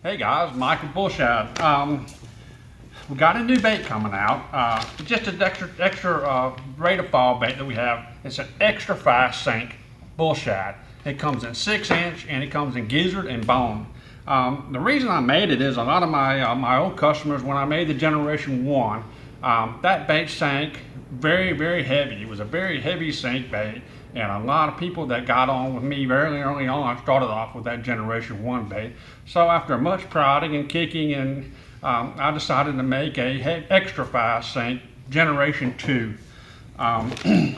Hey guys, Michael Bullshad. We got a new bait coming out. Just an extra rate of fall bait that we have. It's an XTRA Fast Sink Bullshad. It comes in 6-inch and it comes in gizzard and bone. The reason I made it is a lot of my old customers, when I made the Generation 1, that bait sank very heavy. It was a very heavy sink bait, and a lot of people that got on with me very early on started off with that Generation 1 bait. So after much prodding and kicking, and I decided to make a XTRA Fast Sink Generation 2.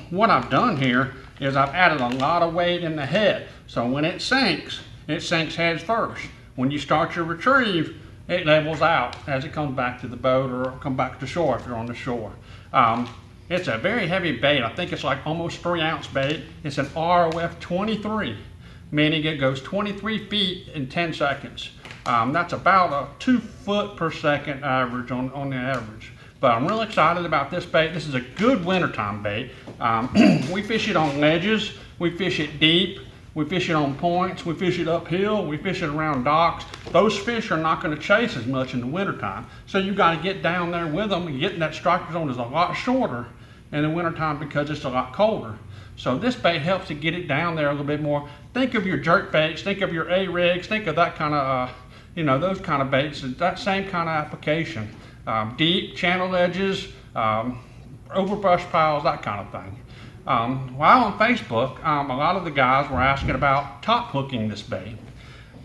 What I've done here is I've added a lot of weight in the head, so when it sinks heads first. When you start your retrieve, it levels out as it comes back to the boat or come back to shore if you're on the shore. It's a very heavy bait. I think it's like almost 3-ounce bait. It's an ROF 23, meaning it goes 23 feet in 10 seconds. That's about a 2 foot per second average on the average. But I'm really excited about this bait. This is a good wintertime bait. We fish it on ledges, we fish it deep, we fish it on points, we fish it uphill, we fish it around docks. Those fish are not going to chase as much in the wintertime. So you got to get down there with them, and getting that striker zone is a lot shorter in the wintertime because it's a lot colder. So this bait helps to get it down there a little bit more. Think of your jerk baits, think of your A-rigs, think of that kind of, those kind of baits, that same kind of application. Deep channel edges, overbrush piles, that kind of thing. While on Facebook, a lot of the guys were asking about top hooking this bait.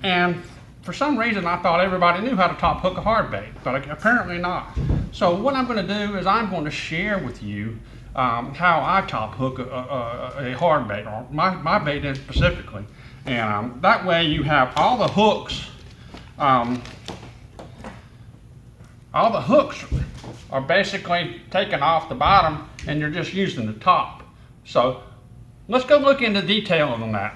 And for some reason I thought everybody knew how to top hook a hard bait, but apparently not. So what I'm going to do is I'm going to share with you how I top hook a hard bait, or my bait in specifically. And that way you have all the hooks are basically taken off the bottom and you're just using the top. So let's go look into detail on that.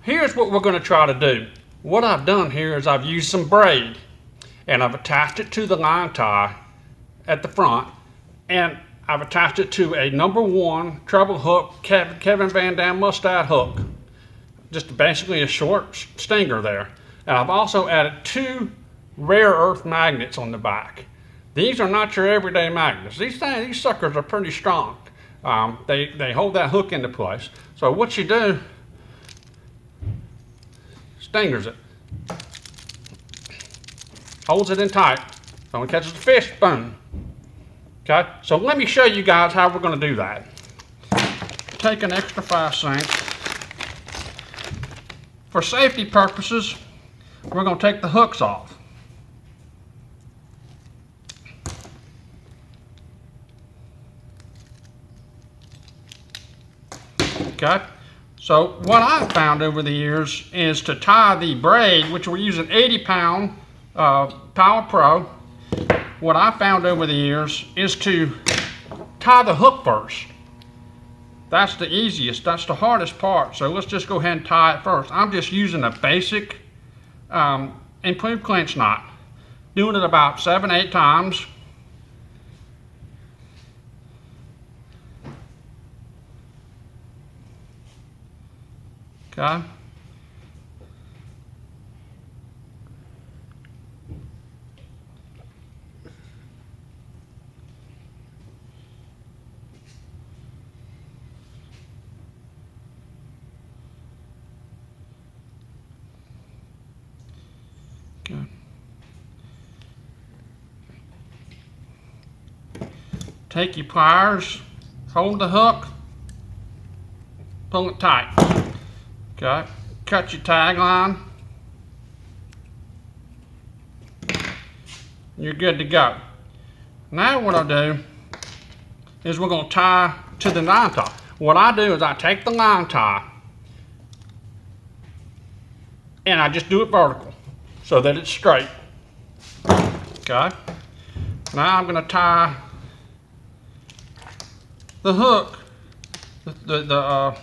Here's what we're going to try to do. What I've done here is I've used some braid and I've attached it to the line tie at the front, and I've attached it to a #1 treble hook Kevin Van Dam Mustad hook. Just basically a short stinger there. And I've also added 2 rare earth magnets on the back. These are not your everyday magnets. These suckers are pretty strong. They hold that hook into place. So what you do, stingers it, holds it in tight. So when it catches the fish, boom. Okay, so let me show you guys how we're going to do that. Take an XTRA Fast Sink. For safety purposes, we're going to take the hooks off. Okay, so what I've found over the years is to tie the braid, which we're using 80-pound Power Pro. What I found over the years is to tie the hook first. That's the easiest, that's the hardest part. So let's just go ahead and tie it first. I'm just using a basic improved clinch knot, doing it about 7-8 times. Okay. Good. Take your pliers, hold the hook, pull it tight. Okay, cut your tag line. You're good to go. Now what I'll do is we're going to tie to the line tie. What I do is I take the line tie and I just do it vertical so that it's straight. Okay. Now I'm going to tie the hook, the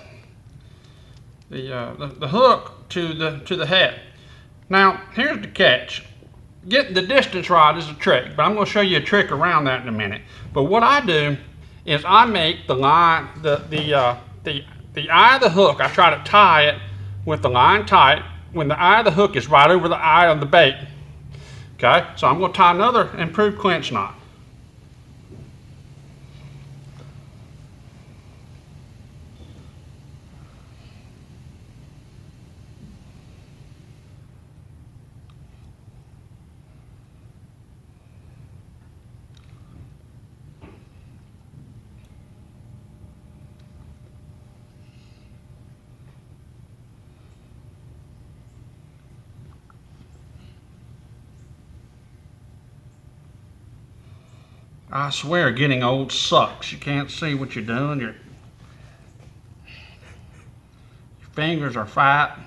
hook to the head. Now here's the catch. Getting the distance right is a trick, but I'm going to show you a trick around that in a minute. But what I do is I make the line, the eye of the hook, I try to tie it with the line tight when the eye of the hook is right over the eye of the bait. Okay, so I'm going to tie another improved clinch knot. I swear getting old sucks. You can't see what you're doing. Your fingers are fat.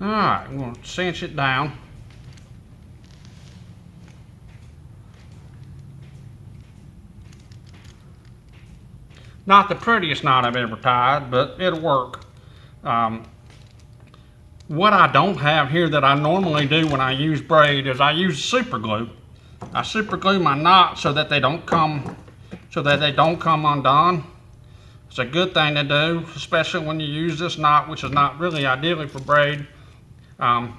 All right, I'm going to cinch it down. Not the prettiest knot I've ever tied, but it'll work. What I don't have here that I normally do when I use braid is I use super glue. I super glue my knots so that they don't come undone. It's a good thing to do, especially when you use this knot, which is not really ideally for braid. And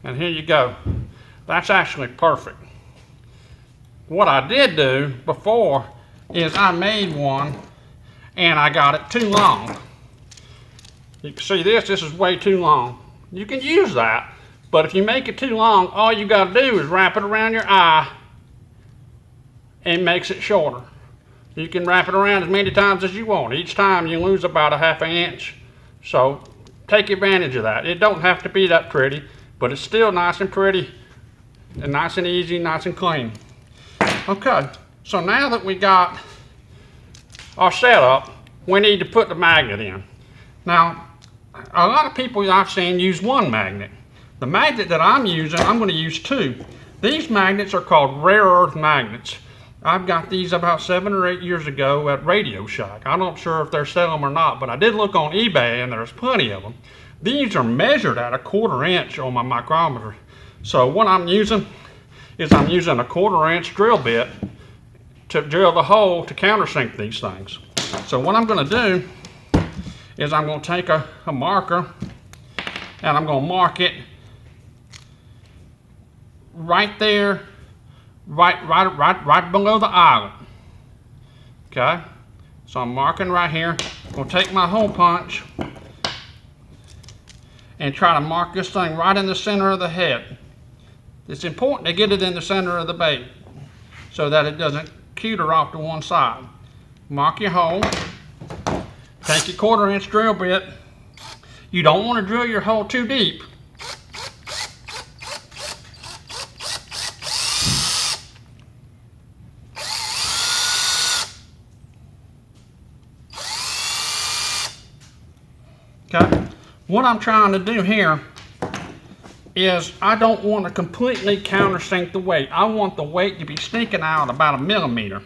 here you go. That's actually perfect. What I did do before is I made one and I got it too long. You can see this is way too long. You can use that, but if you make it too long, all you got to do is wrap it around your eye and it makes it shorter. You can wrap it around as many times as you want. Each time you lose about a ½ inch. So take advantage of that. It don't have to be that pretty, but it's still nice and pretty and nice and easy, nice and clean. Okay, so now that we got our setup, we need to put the magnet in. Now, a lot of people I've seen use one magnet. The magnet that I'm using, I'm going to use two. These magnets are called rare earth magnets. I've got these about 7 or 8 years ago at Radio Shack. I'm not sure if they're selling them or not, but I did look on eBay and there's plenty of them. These are measured at 1/4 inch on my micrometer. So what I'm using is I'm using a 1/4 inch drill bit to drill the hole to countersink these things. So what I'm going to do is I'm going to take a marker and I'm going to mark it right there, right below the eyelet. Okay, so I'm marking right here. I'm going to take my hole punch and try to mark this thing right in the center of the head. It's important to get it in the center of the bait so that it doesn't cuter off to one side. Mark your hole. Take your 1/4 inch drill bit. You don't want to drill your hole too deep. Okay, what I'm trying to do here is I don't want to completely countersink the weight. I want the weight to be sticking out about 1 millimeter.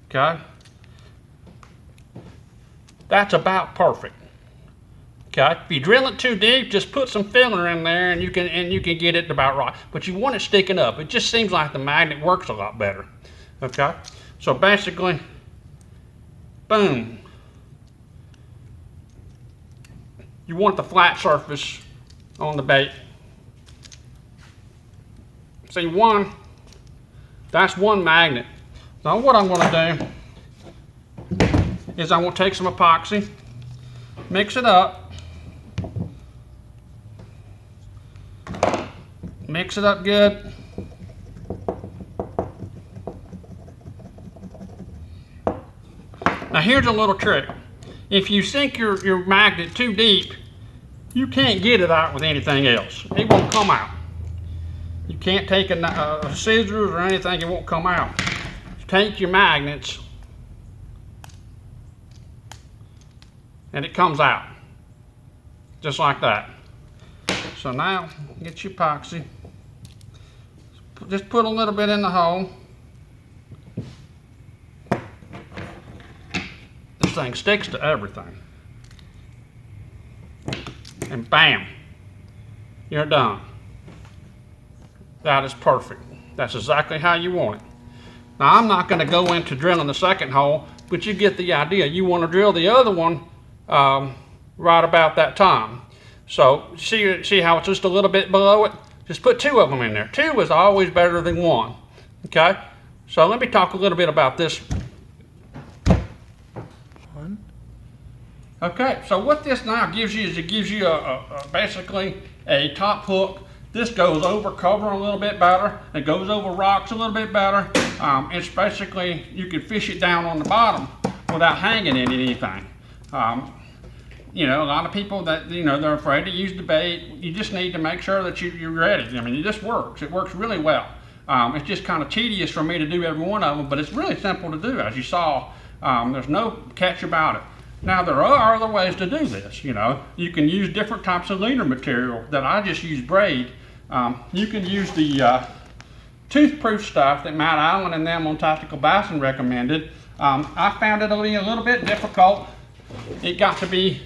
Okay, that's about perfect. Okay, if you drill it too deep, just put some filler in there and you can get it about right. But you want it sticking up. It just seems like the magnet works a lot better. Okay, so basically, boom. You want the flat surface on the bait. See, that's one magnet. Now what I'm going to do is I'm going to take some epoxy, mix it up, good. Now here's a little trick. If you sink your magnet too deep, you can't get it out with anything else. It won't come out. You can't take a scissors or anything, it won't come out. Take your magnets and it comes out. Just like that. So now, get your epoxy. Just put a little bit in the hole. thing sticks to everything. And bam, you're done. That is perfect. That's exactly how you want it. Now I'm not going to go into drilling the second hole, but you get the idea. You want to drill the other one right about that time. So see how it's just a little bit below it? Just put 2 of them in there. 2 is always better than 1. Okay? So let me talk a little bit about this. Okay, so what this now gives you is it gives you basically a top hook. This goes over cover a little bit better. It goes over rocks a little bit better. It's basically, you can fish it down on the bottom without hanging in anything. You know, a lot of people that, you know, they're afraid to use the bait. You just need to make sure that you're ready. I mean, this works. It works really well. It's just kind of tedious for me to do every one of them, but it's really simple to do, as you saw. There's no catch about it. Now, there are other ways to do this, you know. You can use different types of leader material that I just use braid. You can use the tooth-proof stuff that Matt Allen and them on Tactical Bassin recommended. I found it to be a little bit difficult. It got to be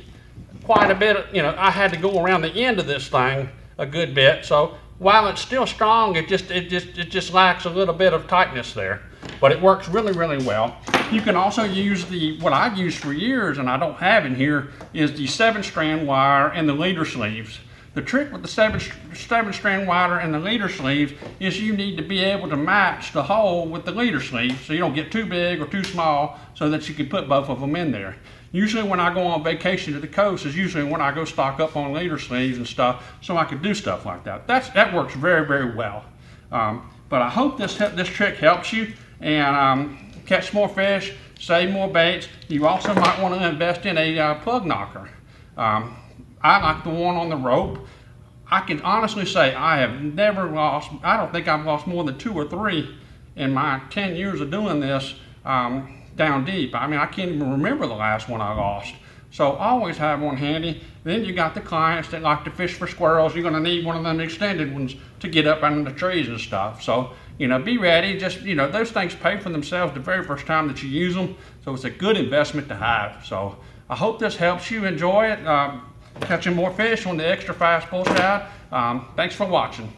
quite a bit, you know, I had to go around the end of this thing a good bit. So while it's still strong, it just lacks a little bit of tightness there. But it works really, really well. You can also use what I've used for years and I don't have in here is the 7-strand wire and the leader sleeves. The trick with the 7-strand wire and the leader sleeves is you need to be able to match the hole with the leader sleeve so you don't get too big or too small so that you can put both of them in there. Usually when I go on vacation to the coast is usually when I go stock up on leader sleeves and stuff so I can do stuff like that. That works very, very well. But I hope this trick helps you and catch more fish, save more baits. You also might want to invest in a plug knocker. I like the one on the rope. I can honestly say I have never lost, I don't think I've lost more than 2 or 3 in my 10 years of doing this down deep. I mean, I can't even remember the last one I lost. So always have one handy. Then you got the clients that like to fish for squirrels. You're gonna need one of them extended ones to get up under the trees and stuff. So, you know, be ready. Just, you know, those things pay for themselves the very first time that you use them. So it's a good investment to have. So I hope this helps you enjoy it. Catching more fish on the XTRA Fast Bull Shad. Thanks for watching.